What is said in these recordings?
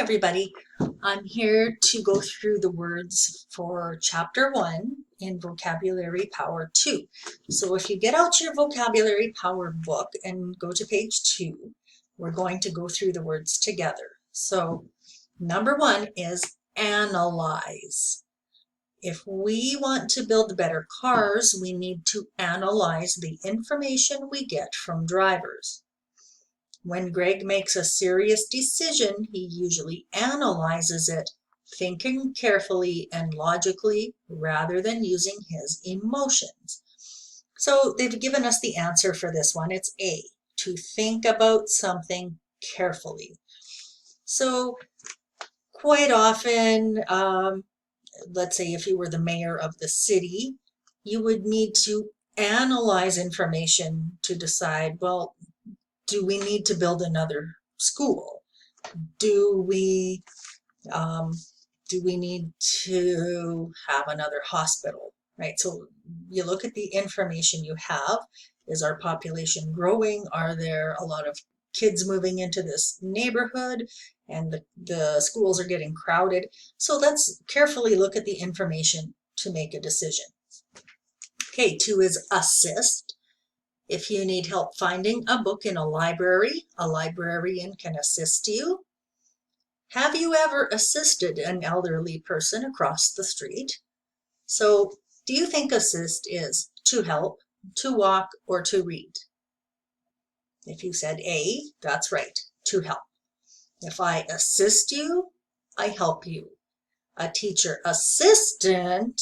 everybody. I'm here to go through the words for Chapter 1 in Vocabulary Power 2. So if you get out your Vocabulary Power book and go to page 2, we're going to go through the words together. So number 1 is analyze. If we want to build better cars, we need to analyze the information we get from drivers. When Greg makes a serious decision, he usually analyzes it, thinking carefully and logically rather than using his emotions. So they've given us the answer for this one. It's A, to think about something carefully. So quite often, let's say if you were the mayor of the city, you would need to analyze information to decide, well, do we need to build another school? Do we need to have another hospital, right? So you look at the information you have. Is our population growing? Are there a lot of kids moving into this neighborhood and the schools are getting crowded? So let's carefully look at the information to make a decision. Okay, 2 is assist. If you need help finding a book in a librarian can assist you. Have you ever assisted an elderly person across the street? So, do you think assist is to help, to walk, or to read? If you said A, that's right, to help. If I assist you, I help you. A teacher assistant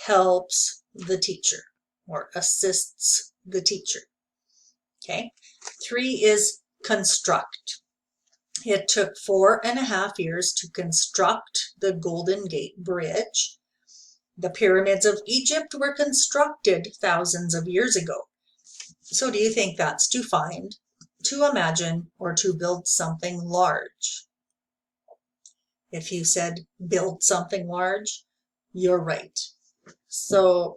helps the teacher or assists the teacher. Okay, 3 is construct. It took 4.5 years to construct the Golden Gate Bridge. The pyramids of Egypt were constructed thousands of years ago. So do you think that's to find, to imagine, or to build something large? If you said build something large, you're right. So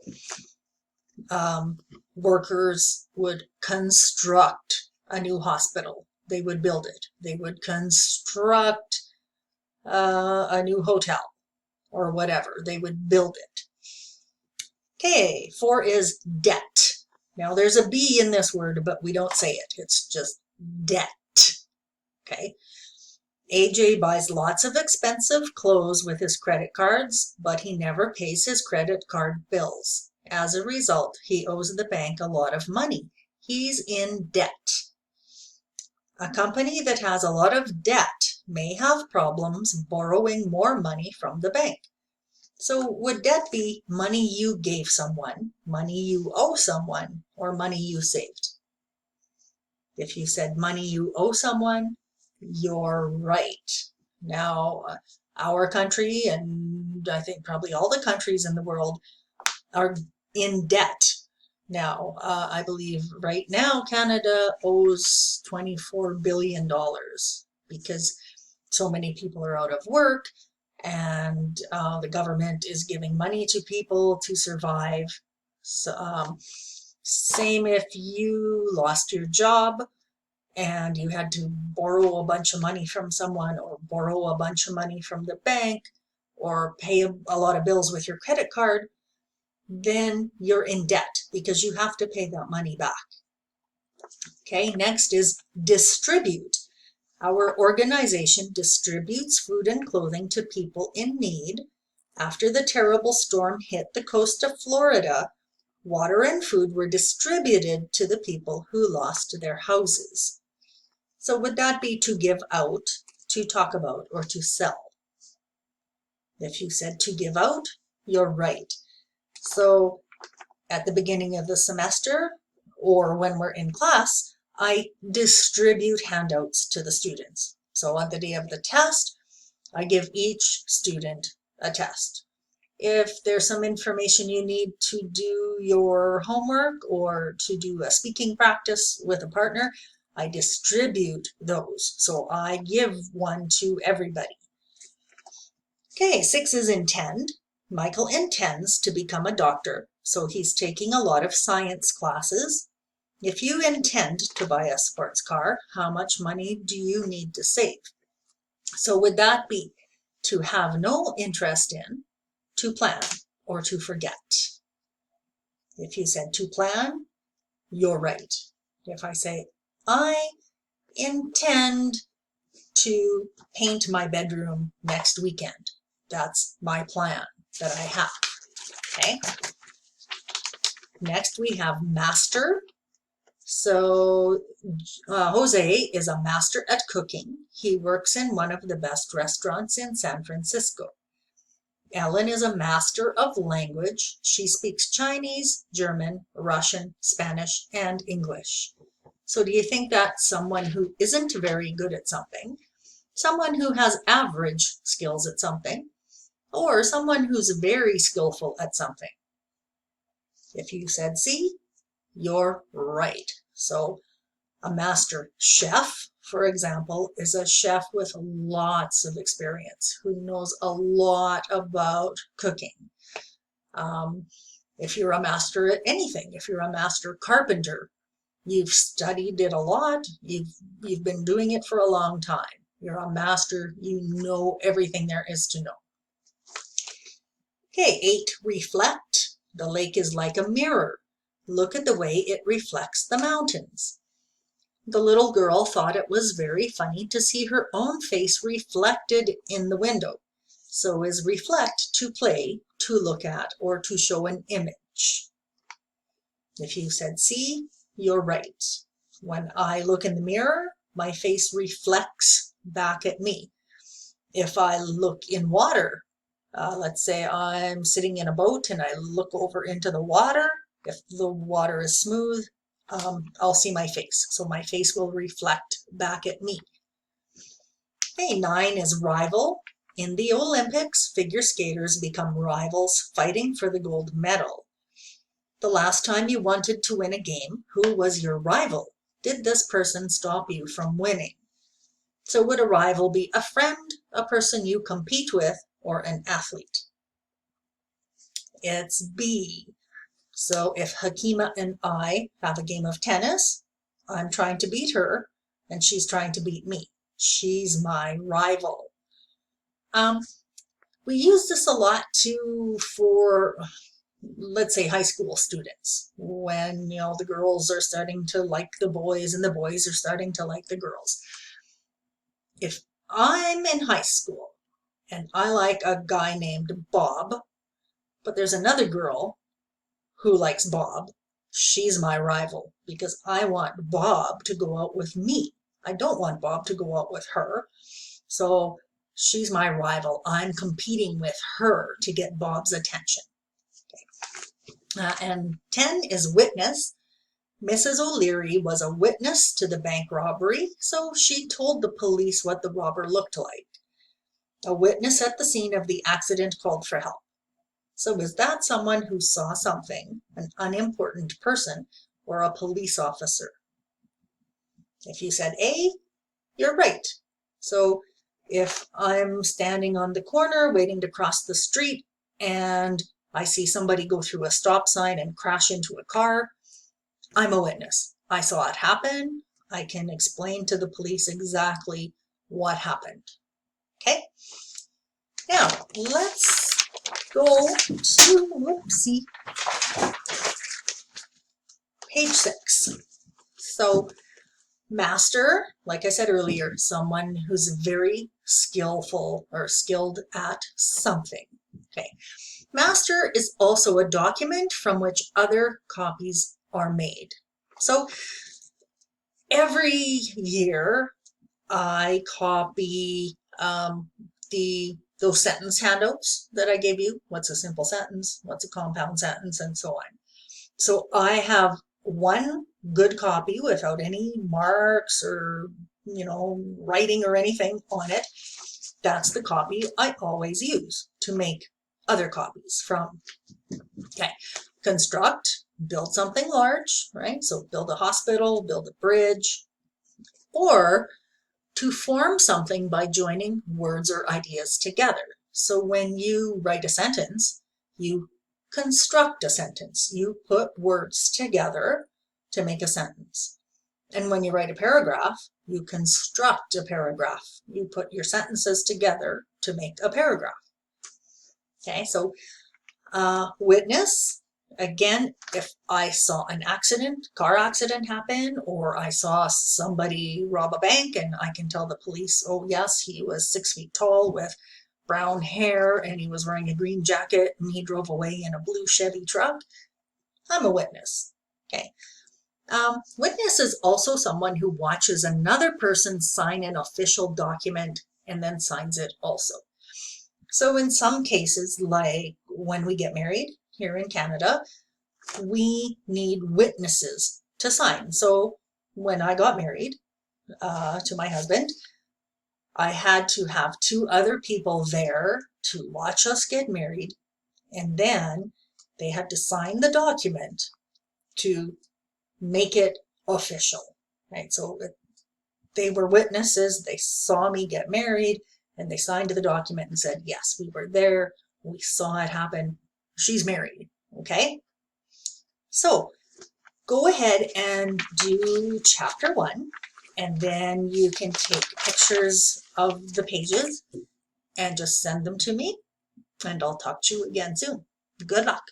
workers would construct a new hospital. They would build it. They would construct a new hotel or whatever. They would build it. Okay, 4 is debt. Now there's a B in this word, but we don't say it. It's just debt. Okay. AJ buys lots of expensive clothes with his credit cards, but he never pays his credit card bills. As a result, he owes the bank a lot of money. He's in debt. A company that has a lot of debt may have problems borrowing more money from the bank. So would debt be money you gave someone, money you owe someone, or money you saved? If you said money you owe someone, you're right. Now, our country, and I think probably all the countries in the world, are in debt. Now, I believe right now Canada owes $24 billion because so many people are out of work and the government is giving money to people to survive. So, same if you lost your job and you had to borrow a bunch of money from someone or borrow a bunch of money from the bank or pay a lot of bills with your credit card, then you're in debt because you have to pay that money back. Okay, next is distribute. Our organization distributes food and clothing to people in need. After the terrible storm hit the coast of Florida, water and food were distributed to the people who lost their houses. So would that be to give out, to talk about, or to sell? If you said to give out, you're right. So at the beginning of the semester or when we're in class, I distribute handouts to the students. So on the day of the test, I give each student a test. If there's some information you need to do your homework or to do a speaking practice with a partner, I distribute those. So I give one to everybody. Okay, 6 is intend. Michael intends to become a doctor, so he's taking a lot of science classes. If you intend to buy a sports car, how much money do you need to save? So would that be to have no interest in, to plan, or to forget? If you said to plan, you're right. If I say, I intend to paint my bedroom next weekend, that's my plan that I have. Okay. Next we have master. So Jose is a master at cooking. He works in one of the best restaurants in San Francisco. Ellen is a master of language. She speaks Chinese, German, Russian, Spanish, and English. So do you think that's someone who isn't very good at something, someone who has average skills at something, or someone who's very skillful at something? If you said C, you're right. So a master chef, for example, is a chef with lots of experience who knows a lot about cooking. If you're a master at anything, if you're a master carpenter, you've studied it a lot, you've been doing it for a long time. You're a master, you know everything there is to know. Okay, 8, reflect. The lake is like a mirror. Look at the way it reflects the mountains. The little girl thought it was very funny to see her own face reflected in the window. So is reflect to play, to look at, or to show an image? If you said C, you're right. When I look in the mirror, my face reflects back at me. If I look in water, let's say I'm sitting in a boat and I look over into the water, if the water is smooth, I'll see my face. So my face will reflect back at me. Okay, 9 is rival. In the Olympics, figure skaters become rivals fighting for the gold medal. The last time you wanted to win a game, who was your rival? Did this person stop you from winning? So would a rival be a friend, a person you compete with, or an athlete? It's B. So if Hakima and I have a game of tennis, I'm trying to beat her and she's trying to beat me. She's my rival. We use this a lot too for, let's say, high school students, when the girls are starting to like the boys and the boys are starting to like the girls. If I'm in high school and I like a guy named Bob, but there's another girl who likes Bob, she's my rival because I want Bob to go out with me. I don't want Bob to go out with her. So she's my rival. I'm competing with her to get Bob's attention. Okay. And 10 is witness. Mrs. O'Leary was a witness to the bank robbery, so she told the police what the robber looked like. A witness at the scene of the accident called for help. So is that someone who saw something, an unimportant person, or a police officer? If you said A, you're right. So if I'm standing on the corner waiting to cross the street and I see somebody go through a stop sign and crash into a car, I'm a witness. I saw it happen. I can explain to the police exactly what happened. Okay? Now, let's go to, page 6. So, master, like I said earlier, someone who's very skillful or skilled at something. Okay. Master is also a document from which other copies are made. So, every year I copy those sentence handouts that I gave you. What's a simple sentence? What's a compound sentence? And so on. So I have one good copy without any marks or, writing or anything on it. That's the copy I always use to make other copies from. Okay. Construct, build something large, right? So build a hospital, build a bridge, or to form something by joining words or ideas together. So when you write a sentence, you construct a sentence. You put words together to make a sentence. And when you write a paragraph, You construct a paragraph. You put your sentences together to make a paragraph. Okay, so witness, again, if I saw an accident, car accident happen, or I saw somebody rob a bank and I can tell the police, oh yes, he was 6 feet tall with brown hair and he was wearing a green jacket and he drove away in a blue Chevy truck, I'm a witness. Okay. Witness is also someone who watches another person sign an official document and then signs it also. So in some cases, like when we get married here in Canada, we need witnesses to sign. So when I got married to my husband, I had to have 2 other people there to watch us get married, and then they had to sign the document to make it official, right? So they were witnesses, they saw me get married, and they signed the document and said, yes, we were there, we saw it happen, she's married, okay? So go ahead and do chapter 1, and then you can take pictures of the pages and just send them to me, and I'll talk to you again soon. Good luck.